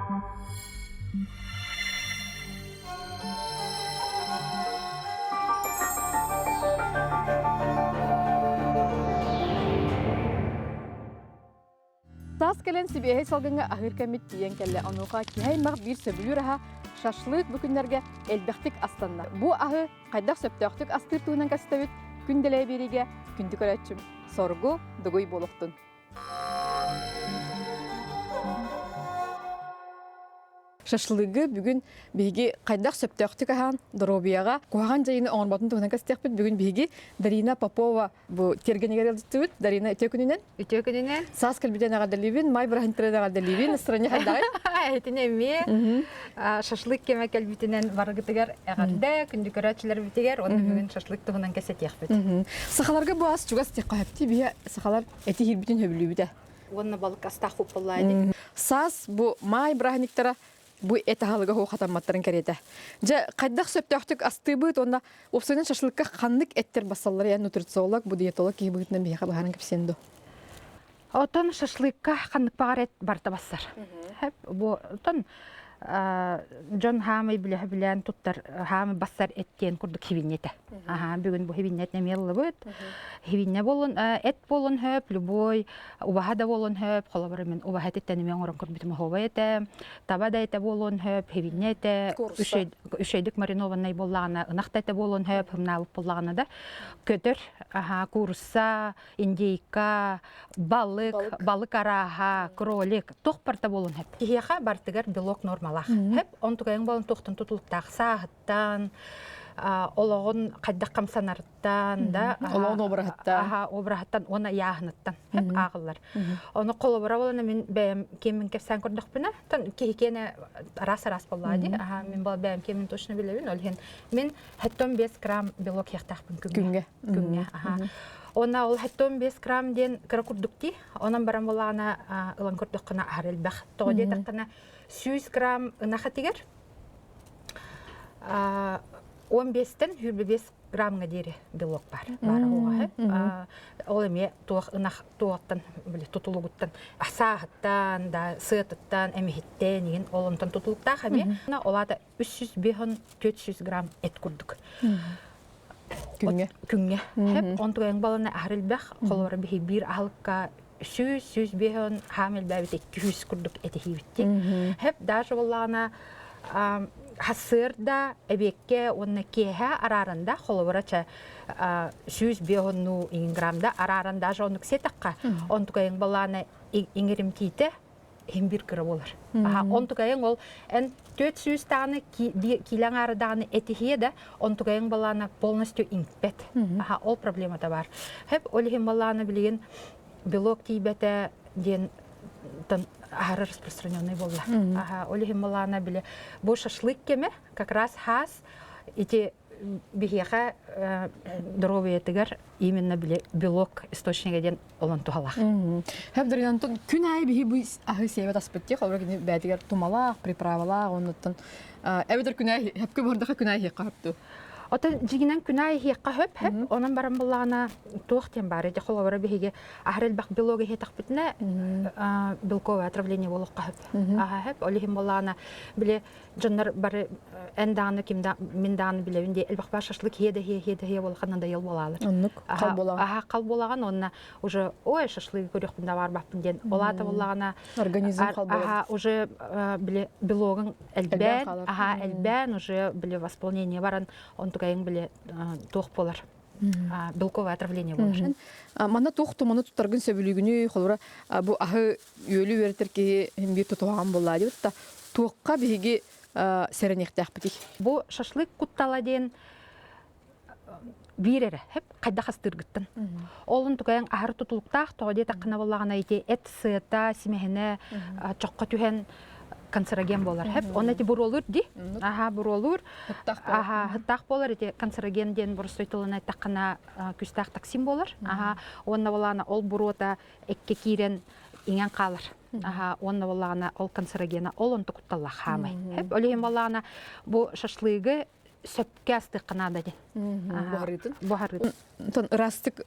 Сас келен сибиэхэй салгынга ахыр кэмит тиен келле онуға кихэй мақ бир сөбүлүр аха шашлык бүкүннерге элбэхтик астанна. Бу ахы кайдах сөптөктүк астыртуунан кастабыт күнделээ бериге күндүк өрөчүм. Соргу дугуй болуктун. Шашлыгы бүгүн биги кайдах сөптөктүк ахан дробияга куаган жайыны оңорботун тугунан кастыппыт бүгүн биги Дарина Попова бу тергенегер элдиттибит. Дарина өтөкүнүнөн сас келбиден агадаливин май брахинтерен агадаливин стране хадагы этинеме шашлык кеме келбитинен барыгытыгар агадда күндүк өрөчүлөр битигер оны бүгүн шашлык тугунан кесетиякпыт. Сахаларга буас чугас тек кайыпты бия сахалар эти хирбитин хөбүлүбүдө. Онна балык астах хуппалайды. Сас бу май брахиниктера бу этахалыга хо хатамматтарын керете. Же кайдах сөптөктүк астыбыт онда опсойнан шашлыкка ханнык эттер басаллар я нутрициолог бу диетолог кийбытынан бияка баарын кепсенду. Отон шашлыкка ханнык багар эт барта бассар. Хеп бу отон Джон Хамы билен туттар Хамы бассар эттен курдук хивиннете. Бүгүн бу хивиннет немеллы бут. Хивинне болон эт болон хөп любой убахада болон хөп холобары мен убахат эттен мен орон курбитим ховете. Табада эте болон хөп хивиннете үшөйдүк маринованный боллагана ынакта эте болон хөп хымналып боллагана да көтөр курса, индейка, балык араха, кролик тохпарта болон хөп. Кихиха бартыгар белок норма Хеп, он тугайын болын тоқтын тұтылықтағы сағыттан, олағын қайдақ қамсанарыттан, олағын обырағыттан, оны яғыныттан, хеп ағылар. Оны қолы бұра болына мен бәйім кемін кепсән көрдік бұна, кейкені арас-арас болады. Мен бұл бәйім кемін тошыны білебін, олген мен 15 грамм белок яқтақпын күнге. Она ол 15 грамм ден кіра күрдікті, онан баран болағына ұлан күрдік қына арел бәқ. Тоғыде таққына 100 грамм ынақы тегер, 15-тен 25 граммға дері белок бар. Ол еме туақтан, тұтылығыттан, асағыттан, сыйтыттан, әмехеттен, еген олымтан тұтылықтақ әме. Олада 300-400 грамм әт күрдік. Күнге. Он туғайын баланы арел бәқ, қолуары бейі бір ағылыққа Süz behen hamil bäbit 200 kurduk eti hivtti. Hep даже боллана hasırda ebekke onna keha ararında холоварача süz behonu 1 gramda ararında jonuk setakka. Он тугайын баланы иңерим тите 1 gram olur. Он тугайын ол en 400 tane kilan arıdağını eti hiyede on tuğayın balana полностью иңпет. Ол проблема да бар. Hep olihim balana bilgin белок тибете ден распространенный болды. Олихим балана биле. Бу шашлык кеме как раз хас эти бихеха здоровье тигер именно биле белок источнига ден олон тухалах. Хеп дөрен күн ай бихи бу ахы себет аспекте хабар гыне бәдигер тумалак, приправалак, оннан эбедер күн ай хеп көрдө күн ай капту. Ота жигинен күнай хиққа хөп, онан баран болағына тоқтен бар. Эти холовары бігеге ахрел бақ белоги хетақ бітіне белковое отравление болуққа хөп. Олихим болағына біле жондар бары әндағыны мендағыны білевінде әлбақ бар шашлык хеде болуқаннан да ел болалыр. Қал болаған. Қал болаған, онына уже ой шашлыгы көрек бұнда бар бақпын ден. Олаты болағына организм қал болған. Уже біле белогын әлбән, уже біле восполнение баран, он тугайын біле тоқ болар. Белковое отравление болар. Мана тоқту, мана тұттарғын сөбілігіні, қолыра бұл ағы өлі өртерке бір тұтуған болады. Тоққа бігі сәрінекті әқпітік. Бұл шашлык құтталаден бирері, хеп қайда қастырғыттын. Олын тугайын ағыр тұтылықтақ, тоғыде таққына болағына ете әт сыйта, семехіне, чоққа түхен канцероген болар. Хеп, оны әте бұр olur, ди? Бұр olur. Хыттақ болар, әте канцерогенден бұрыстойтылына таққына күстақ тақсим болар. Онына болағына ол бұр ота әкке кейрен ingen қалыр. Онына болағына ол канцерогена, ол онты құтталла қамай. Хеп, өлеген болағына бұл шашлығы сөпке асты қанада ден. Бухарытын. Бухарытын. Тон растык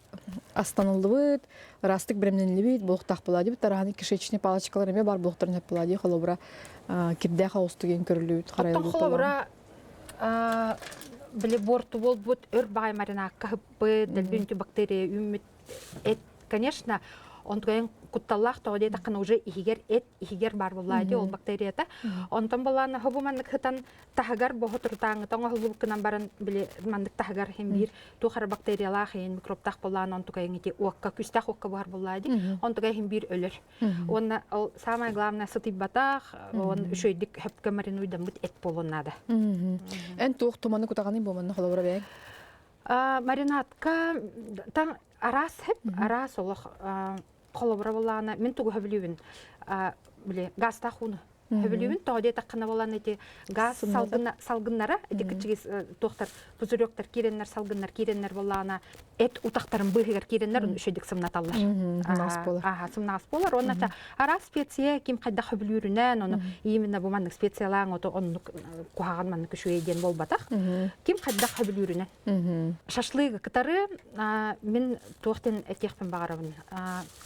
астанылдыбыт, растык бремненлибит, блохтах булади, тараханы кишечный палочкалар эме бар блохтарын хеп булади, холобра кирдэ хаустуген көрүлүт, харайлы. Оттон холобра биле борту болбут өр бай маринакка хыппы, дельбүнтү бактерия үмүт эт, конечно, онтойн кутталлах тоде такын уже игер бар булайды ол бактерията. Онтон баланы хобуманнык хытан тахагар бохотуртаңы тоңа хулуккынан баран биле мандык тахагар хембир тухар бактериялах ен микробтах баланы онтойн ити окка күстах окка бар булайды. Онтойн хембир өлөр. Онна ол самое главное сытыбатах, он үшөйдик хепке маринуйдан бут эт болоннада. Эн туох туманы кутаганы болманны холобра бек. Маринадка таң арас хеп, арас олох холобра болана мен тугу хөбүлүбүн биле газ тахуну хөбүлүбүн тоде такына болан эти газ салгыннара эти кичигис тохтар пузырёктар киреннер салгыннар киреннер болана эт утактарын быгыр киреннер үшөдүк сымнаталлар. Сымнас болар. Онна арас специя ким кайда хөбүлүрүнөн ону именно бу мандык специялаң ото онну куаган мандык үшөйден болбатак. Ким кайда хөбүлүрүнөн. Шашлык кытары мен тохтен этехпен багарабын.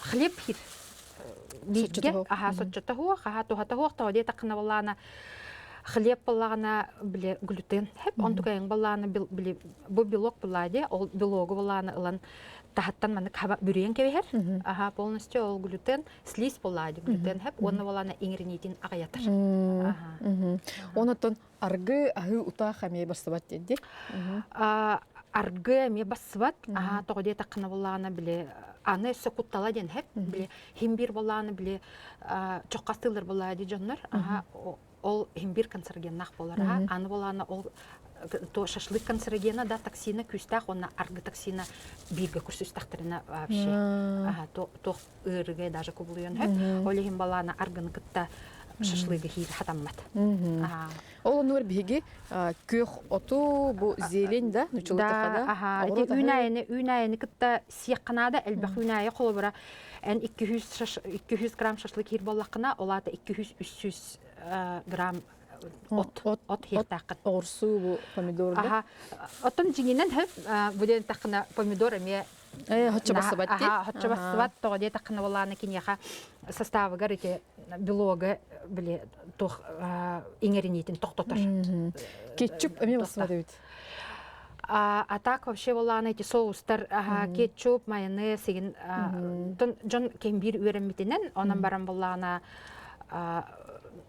Хлеб хир бийге соччота хуа тухата хуа тоде такына болана хлеб болана биле глютен хеп онтугайын болана биле бу белок буладе ол белогу болана ылан тахаттан маны хаба бүрен кебер полностью ол глютен слизь буладе глютен хеп оны болана ингредиентин агаятыр. Онотон аргы ахы ута хаме басыбат деди. Аргы ме басыбат тоде такына болана биле аны өссө куттала ден хеп биле химбир боланы биле чоккастылар болады жоннор ол химбир канцерогеннах болар аны боланы ол то шашлык канцерогена да токсина күстах онна аргы токсина бирге курсустактырына вообще то ырыгы даже кублуен хеп оле хим баланы аргыны кытта шашлыгы хир хатаммат. Ол нур биги көх оту бу зелень да нучултахада. Эти үнайны кытта сиякканада элбах үнайы холобра эн 200 грамм шашлык хир боллакына олата 200-300 грамм от хиртаккын. Орсу бу помидор да. Оттон жигинен хеп буден такына помидор эме хотча басыбат ди. Хотча басыбат тоде такына боланы киняха составы гарите белога биле тох ингеринитин токтотор. Кетчуп эме басыбат бит. А так вообще боланы эти соустар кетчуп, майонез деген жон кембир үйренмитинен онан баран болана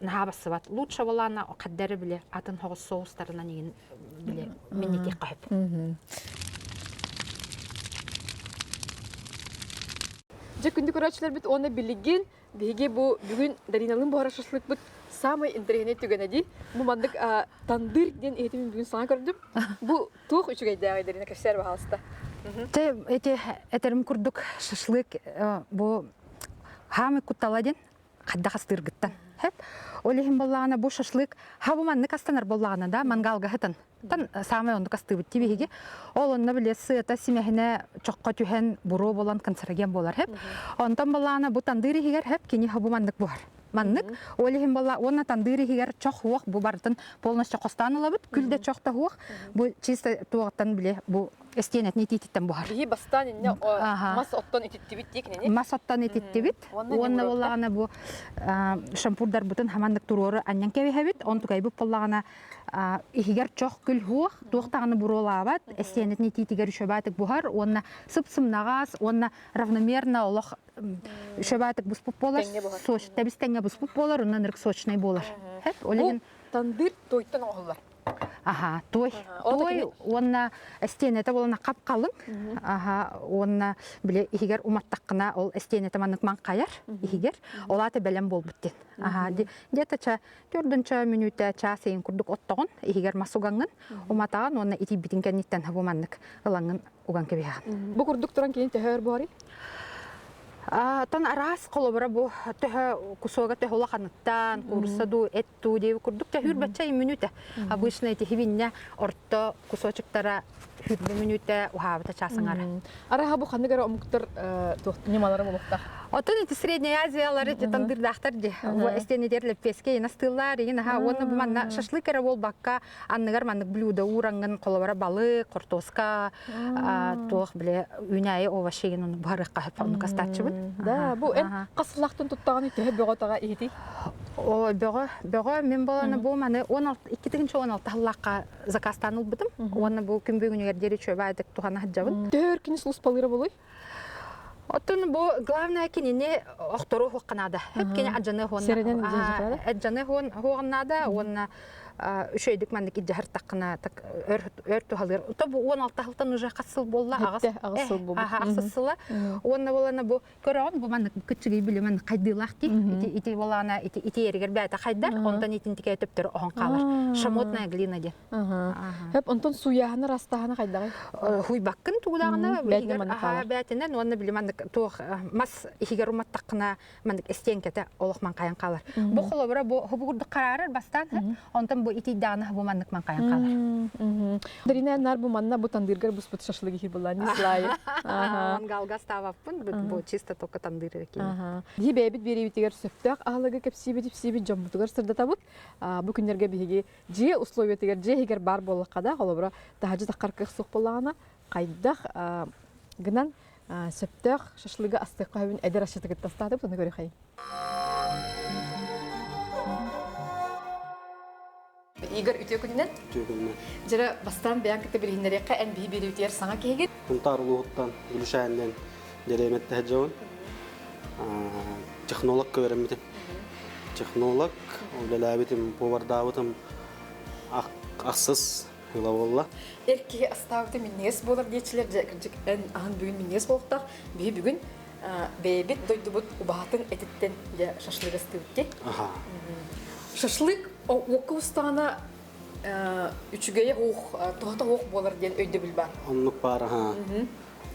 нахабасыбат лучше болана каддары биле атын хогус соустарына неген биле миннити кайып. Күндү көрөчүлөр бит оны билген биге бу бүгүн Дариналын бу шашлык бит самый интернет түгөнеди. Бу мандык тандыр ден этим бүгүн саңа көрдүм. Бу тух үчүгөйдөгөй Дарина кешер баалыста. Эти этерим курдук шашлык бу хамы кутталаден кадда хастыргыттан. Хеп олехим боллана бу шашлык хабуманны кастанар боллана да мангалга хытын. Тан самый онду кастыбыт тибиги. Ол онна билеси это семехне чокко түһен буру болан канцероген болар хеп. Онтан боллана бу тандыры хигер хеп кини хабуманнык бар. Маннык олехим болла онна тандыры хигер чок хуак бу бартын полностью костанылабыт. Күлдө чокта хуак бу чисто туактан биле бу эстенет нетититтен бухар. Биги бастан инне мас оттон ититтибит дикнени. Мас оттон ититтибит. Онна боллагана бу шампурдар бутын хамандык турору аннан кебехебит. Он тугай бу поллагана ихигер чок күл хуак туактаганы буролабат. Эстенет нетитигер шөбатык бухар. Онна сып-сымнагас, онна равномерно олох шөбатык буспуп болар. Соч табистенге буспуп болар, оннан ирк сочный болар. Хеп олеген тандыр тойтон оголлар. Той, онна эстенете болана капкалың. Онна биле ихигер уматтаккына ол эстенете маннык манкаяр, ихигер олаты белем болбуттен. Где-то 4 минутта часайын курдук оттогон, ихигер масугаңын, уматаган онна ити битинкенниттен бу маннык ылаңын уган кебеган. Бу курдук туран кийин төһөр бори? Тон арас колобра бу төһө кусога төһөла каныттан курсаду этту деп курдук та хүрбәчә минута. Обычно эти хивиння орто кусочектара хүрбе минута ухабыта часыңара. Араха бу ханныгара омуктар немалары болуктар. Отон эти Средняя Азиялары эти тандырдахтар де. Эстенедерлеп песке настыллар ин ха оны бу манна шашлыкара бол бакка анныгар маннык блюдо уранган колобра балык, картоска, туох биле үнәй овощеген оны барыкка хапны кастачыбыт. Да, бу эн касылактан туттаган ите бөгөтага ити. О, бөгө мен баланы бу маны 2-нче 16 халлакка заказтан улбытым. Оны бу күн бүгүнүгөр дери чөбайдык тухана хаджабын. Төркүн слус балыра болой. Оттон бу главное кинене охтору хокканада. Хеп кине аджаны хон. Аджаны хон хогнада, онна үшөйдүк мандык иджахар такына так өртү халыр. Та бу 16 халтан уже касыл болла агысыл болду. Агысылы. Онна болана бу көрөн бу мандык күчүгөй билемен кайдылакти. Ити болана ити эргер бата кайдар. Ондан итин тике төптөр оон калыр. Шамотная глина де. Хеп онтон суяханы растаханы кайдагай. Хуй баккын туулагына бәтенен онна билемен туох мас ихигер умат такына мандык эстенкете олохман каян калыр. Бу холобра бу хубурду карарыр бастан. Онтон бу ити даны бу мандык ман каян калыр. Дарина нар бу манна бу тандыргар бу спот шашлыгы хир булла не слайы. Он галга ставаппын бу чисто только тандыр экен. Ди бебит беребитигер сөптөк алагы кепсибит жомбутугар сырда табып бу күннерге биги же условиятыгер же хигер бар боллакада холобра тахажы таккаркы сук боллагана кайдах гынан сөптөк шашлыгы астыкка хөбүн эдер ашытыгы тастатып соны көрө хай. Игорь үтөкүннен? Үтөкүннен. Жара бастан биян кете билинерекке эн бии берүүтер саңа кегет. Кунтарлууттан Гүлшайнен дереметте жабын. Технолог көрөмүтүм. Технолог олелабитим повардабытым аксыз хылавалла. Эрки астабыты миннес болар дечилер жакыржык эн ан бүгүн миннес болуктар. Би бүгүн бебит дойдубут убатын этиттен шашлык астыбытте. Шашлык окустана үчүгөйө тоото ок болар ден өйдө билбар. Оннук бар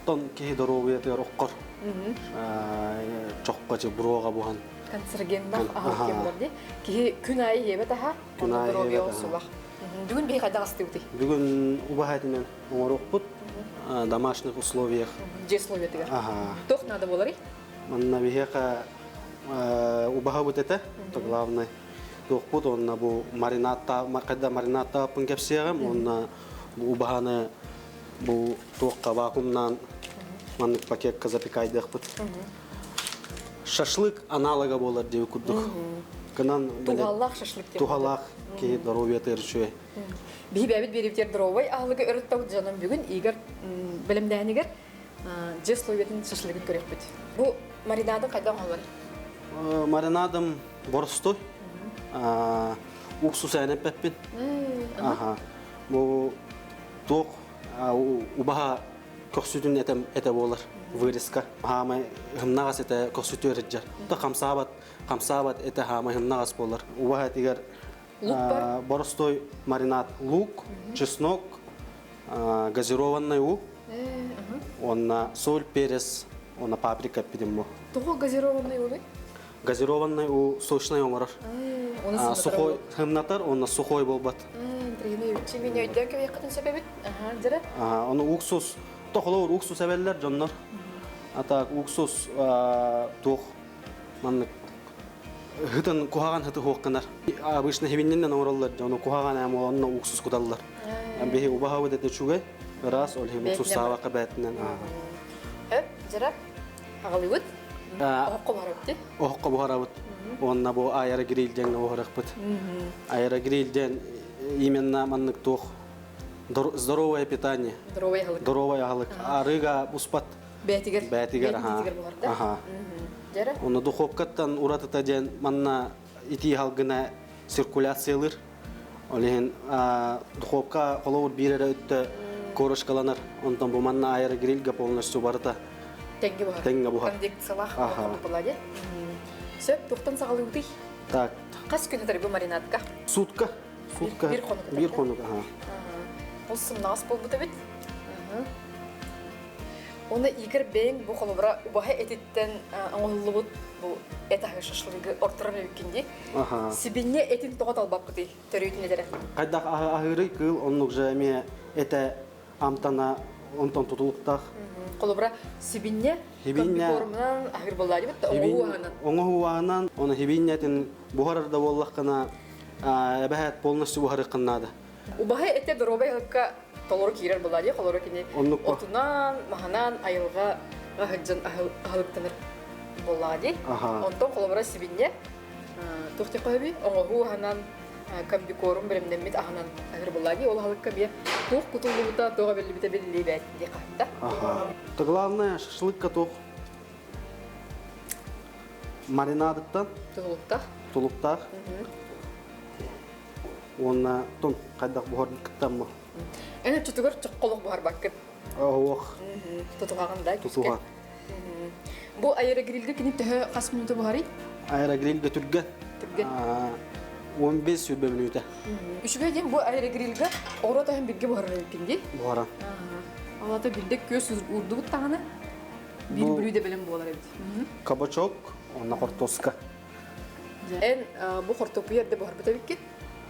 Тон ки доровиятер оккор. Чоккачы бурога бухан. Канцерогендах кемдер ди. Ки күн айы ебет аха. Доровио сулах. Бүгүн бей кайда астыбыты? Бүгүн убахатинен оңорокпут домашних условиях. Же условиятыгар. Тох надо болари? Манна бихека убахабут это, то главное. Тохпут он бу марината, когда марината пункепсиягам, он бу убаханы бу тохка вакуумнан маннык пакетка запекайдыхпут. Шашлык аналога болар деп курдук. Тухаллах шашлык деп. Тухаллах ки доровиятер чөй. Бибебит бериптер дровой алыгы өрөттөк жаным бүгүн игер билимденигер же словиятын шашлыгын көрөкпүт. Бу маринадын кайдан алар? Маринадым борстой. Уксус әнеп пеппин. Бу тох убаха көксүтүн эте болар вырезка. Хамай хымнагас эте көксүтү реджер. Та камсабат эте хамай хымнагас болар. Убаха тигер борстой маринад лук, чеснок, газированный лук. Он соль, перец, он паприка пидим. Того газированный лук? Газированный у сочный омар. Сухой хымнатар, он сухой болбат. Чимине өйдөн кебекатын себебит? Жара. Он уксус, тохлор уксус эбеллер жоннор. Ата уксус тох маннык хытын кухаган хыты хокканар. Обычно хевиннен ораллар, он кухаган ама он уксус кудаллар. Бехи убахавы дете чугай, раз ол хем уксус савака бетнен. Жара. Агалыбыт. Охко бухарабыт. Онна бу аэрогрилден охракпыт. Аэрогрилден именно маннык тох здоровое питание. Здоровый агалык. Арыга успат. Бетигер. Ага. Жара. Онна духовкаттан уратыта ден манна ити халгына циркуляциялыр. Олен духовка коловур бирере өттө корошкаланар. Онтон бу манна аэрогрилга полностью барыта. Тенге бухар. Кондикциялах болады. Сөп, тоқтан сағалы өтей? Так. Қас күні тәрі бұл маринадқа? Сутка. Bir konuk. Ол сымнағыз бол бұта бет? Оны игер бейн бу холобра убаха этиттен аңыллыбыт бу этахы шашлыгы ортора мөмкинди. Аха. Сибинне этин тогот албап кыты төрөйтүн эдере. Кайдак ахыры кыл оннук жеме эте амтана онтон тутулуктах. Холобра сибинне Сибинне комбикормунан ахыр боллари бит оңуанан. Оңуанан оны хибиннетин бухарда боллакына эбахат полностью бухары кыннады. Убаха эте доробайга толор кирер боллари холора кини Оннукка. отунан маханан айылга гахыджан ахылыктаныр боллари. Аха. Онтон холобра сибинне тухти койби оңуанан комбикорум беремнемит аханан ахыр боллари ол халыкка бе тух кутулута тога белли бите белли бет ди катта. Ага. То главное шашлыкка тох маринадыттан Тулукта. тулуктах. Онна тон кайдак бухар кыттаммы. Эне чутугар чокколук бар баккыт. Ох, Тутугагында тутуга. Бу айра грилге кини төһө кас минуты бари. Айра грилге түргә. Түргә. 15 сүрбе минута. Үшбе дем бу айра грилге оро тахын бирге бар кинди. Бухара. Алата билде көз урду бут таганы. Бир Бу- бүрүдө белем болар бит. Кабачок, онна картоска. Эн бу картопу ерде бар бит бит.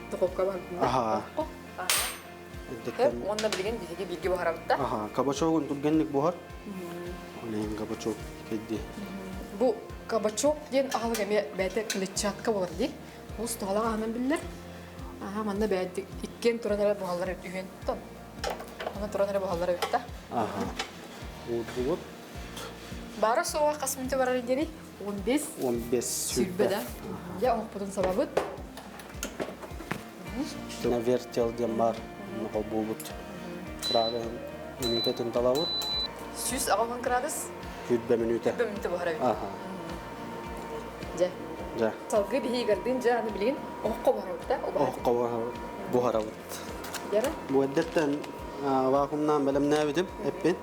Токопка бар. Аха. Хеп онда билген биге бирге бар бит та. Аха, кабачогун түргәнлек бухар. Олен кабачок кедди. Бу кабачок ден агылга ме бәте клетчатка болар ди. Бу сталага анан биллер. Манда бәте иккен туранара бугаллар үген тон. Ана туранара бугаллар бит та. Аха. Вот Бары соға қасмынты барар едері 15 15 сүрбе да. Я оқ бұдың сабабыд. На вертел дем бар. На болбут. Крага минута тенталавут. Сүз ағалған қырадыз, Күрбе минута. бөмінті бұхара бит. Аха. Жа. Ja. Салғы бейі гардың жа аны білген оққа бұхара бит та. Оққа бухаравут. Яра? Muaddetten vakumdan belemne bitim eppin.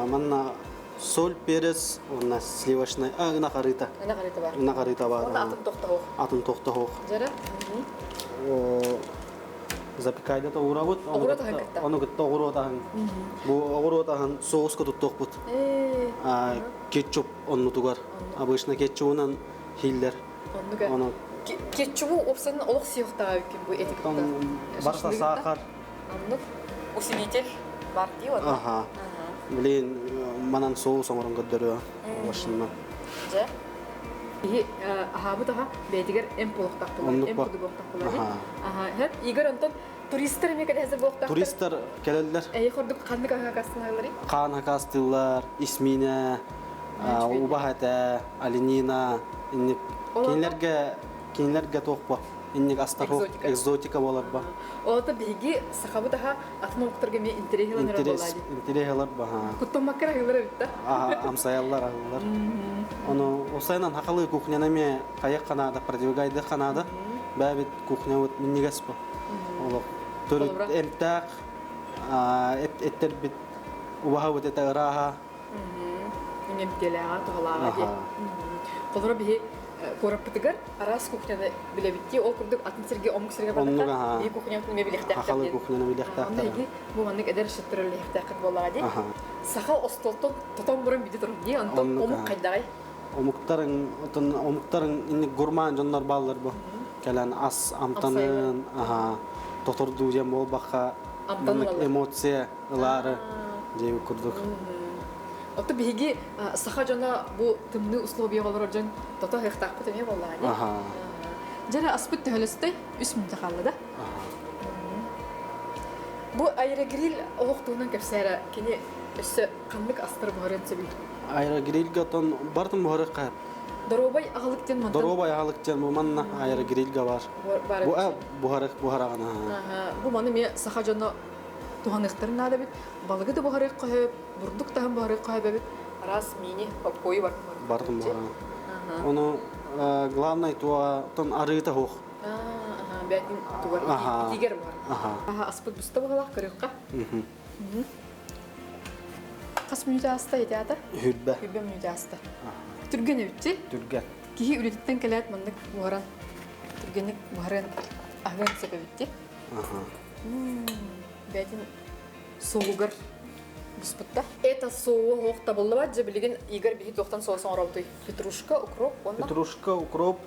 Manna sol перец, ona sливочный, ына қарыта. Ана қарайты бар. Ына қарыта бар. Онда атын тоқта оқ. Атын тоқта хоқ. Жара? Запекайда та уравут. Оғыру тағын кітті. Оны кітті оғыру тағын. Бұ оғыру тағын соғысқа тұттық бұд. Кетчуп оны тұғар. Обычно кетчуынан хиллер. Оны Кетчубу опсанын олық сүйіқтаға өккен бұл етік тұқта. барса сахар. Аннық усилитель бар дей оны. Аха. Блин, манан соус оңырын көддөрі. Вашынна. Жа. И аһабы таха бәдигер эм полуктак булар, Оннук эм ба. буду болуктак булар. Аха. Хәп игер онтон туристтер мекәдә хәзер болуктак. Туристтар келелер. Әй хордук кандык ага кастыналар. Қан хакастылар, Исмина, Убахата, Аленина, кинлерге тоқпа. Инник астархоқ экзотика болар ба. Олата биги сахабы таха атын октырга ме интерехланыр болады. Интерехалар ба. Куттон маккар агылар битта. Амсаяллар агылар. Оны осайнан хақалы кухняна ме қаяқ қанада, продвигайды қанада. Бәбит кухня вот миннигас ба. Олық. Төрүт эмтақ, эттер бит убаха вот это раха. Немтелега тоғалага де. Қолдыра биги кораппытыгар арас кухняда биле битти, ол курдук атын серге омук серге бардыка. И кухнянын ме билехтак. Хақалы кухняна билехтак. Онда иги бу мандык эдер шыттырылы хтакыт болага де. Сахал остолтон тотон бурун биди туруп ди, антон омук кайдай. Омуктарын инник гурман жоннор баллар бу. Келен ас амтанын, тоторду жем бол баха эмоция ылары жеби курдук. Отто биги саха жона бу тымны условия болор жон тото хтак битеме болага. Жара аспыт төлөстэй 3 минут калды да. Бу айра грил олуктуунан кепсера кини өссө кандык астыр барып себил. Айра грилга тон бартым бары кап. Доробай агалыктен мантан. Доробай агалыктен бу манна айра грилга бар. Бу бухарагана. Бу маны ме саха жона туганыктарын нада бит. Балыгы да бухарык коюп, бурдук тагын бухарык коюп бит. Раз мини попкой бар. Бартым бара. Оны главный туа тон арыта хох. Бәтин тугар тигер бар. Аспыт буста багалак көрөккө. Кас минут аста итәтә? Хүлбә. Хүлбә минут аста. Түргәне битти. Түргә. Кихи үлеттен келәт мандык буаран. Түргәне буаран аган себеп битти. Бәтин соғугар Буспутта. Это соу хохта боллаба жебилеген Игорь биги тоқтан соусын орабытой. Петрушка, укроп, онна. Петрушка, укроп,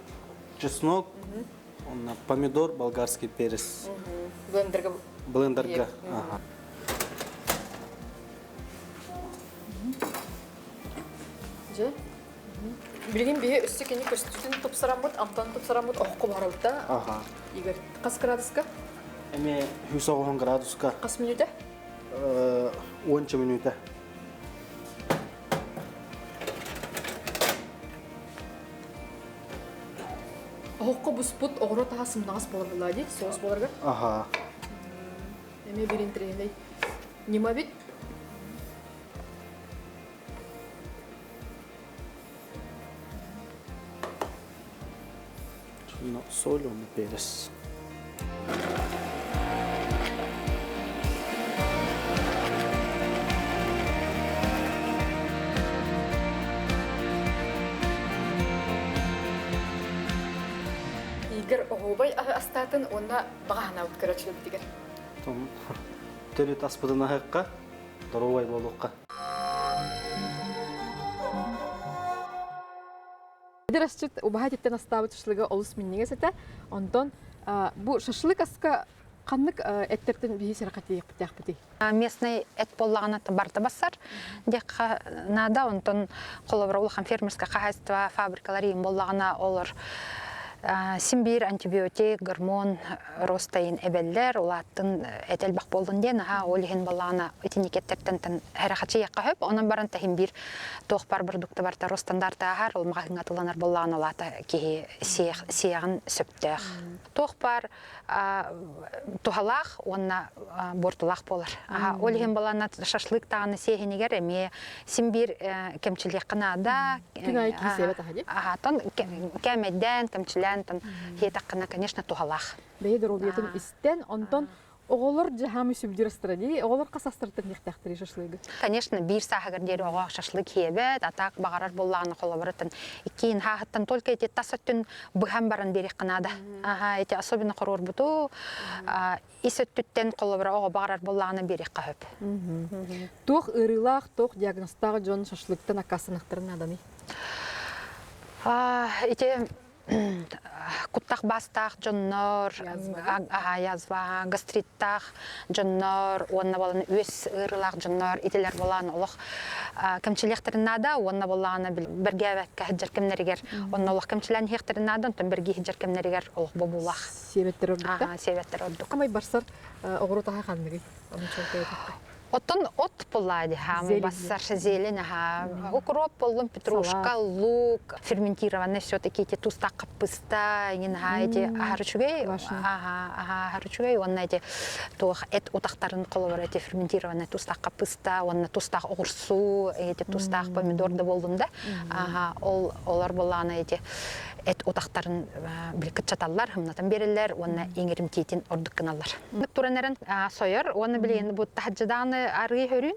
чеснок, помидор, болгарский перец. Блендерге. Блендерга. Ага. Же. Билген биги өссө кени көрсөтүн топсарамбыт, амтан топсарамбыт, оққы барабыта. Ага. Игорь, қас градуска? Эме 190 градуска. Қас минута? 10 минута. Оққы буспут оғыра таға сымнағас болар болады, соғыс боларға. Ага. Эме берин треней. Нема бит? Соль, он перец. Игорь оғубай астатын, онна бағана өткірәчілі бітігер. Том төрет аспыдын ағыққа, дұрувай болуққа. Расчет убаха титтен астабы тушлыга олус миннеге сете. Онтон бу шашлык аска каннык эттерден бии серакатыйык битяк. Местный эт боллагана барта басар. Дека нада онтон колобролухан фермерское хозяйство фабрикалары им боллагана олар симбир, антибиотик, гормон, ростайын эбеллер, улаттын этел бақ болдын ден, олихин балағына этиникеттерден әрақатшы яққа хөп, онан барын тахин бір тоқпар продукты барта ростандарты ағар, ол мағын атыланар болағын олаты кейі сияғын сөптіғ. Тоқпар тухалақ, онна бортулақ болар. Олихин балағына шашлык тағыны сейхенегер, әме симбир кемчілік қынада, кәмедден, кемчілен, хетаққына, конечно, тухалақ. Бейдер олиетін істен, онтон оғылыр жахамы сүбдір астырады, оғылыр қасастырдың ектақтыры шашлығы? Конечно, бір сағығыр оға шашлық хебет, атақ бағарар болағыны қолабырытын. Кейін хағыттан только эти тасыттын бұған барын берек қынады. Эти особенно құрор бұту, исөттіттен қолабыры оға бағарар болағыны берек қағып. Тоқ ұрылақ, тоқ диагностағы жон шашлықтың ақасынықтырын аданы? Куттақ бастақ жоннор, язва, гастриттақ жоннор, онна боланы өс ұрылақ жоннор, ителер боланы олық кәмчіліктерін нада, онна боланы бірге әвәкке хіджеркемнерігер, онна олық кәмчілән хектерін нада, онтан бірге хіджеркемнерігер олық бобулақ. Себеттер ордықта? Себеттер ордық. Қамай барсар оғыру таға қанмығы? Оттон от поллади, бассар зелень, укроп, полон, петрушка, лук, ферментированный все-таки эти туста капуста, эти харчугей, он эти то эт утахтарын коловар эти ферментированный туста капуста, он туста огурсу, эти туста помидор да болдунда, олар боланы эти эт утахтарын билкет чаталлар, хымнатан берелер, он иңерим титин ордукканалар. Туранерен сойер, он билен бу тахаджаданы аргы хөрүн,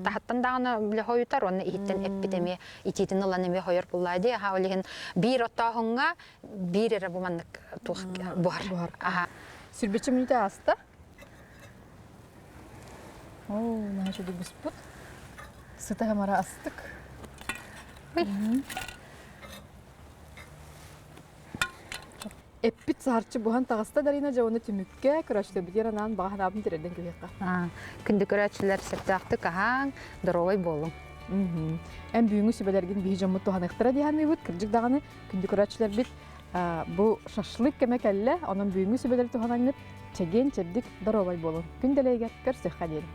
тахаттан даганы биле хоютар, он иттен эпидемия ититин ланеме хойер буллайды, олеген бир оттагынга бир эре буманнык тух буар. Сүрбече минута аста. Нахачу ди буспут. Сытага мара астык. Эппит сарчы бухан тағыста дарина жауыны түмікке күрәчлі бідер анан баған абын тереден көйеққа. Күнді күрәчлер сәптіақты қаған дұровай болым. Ән бүйіңі сөбелерген бейі жамы туған ұқтыра дейханы бұд, кіржік дағаны күнді күрәчлер бит бұл шашлык кәмек әлі, оның бүйіңі сөбелер туған анып, чәген чәбдік дұровай болым. Күнделейгер көрсек қадейін.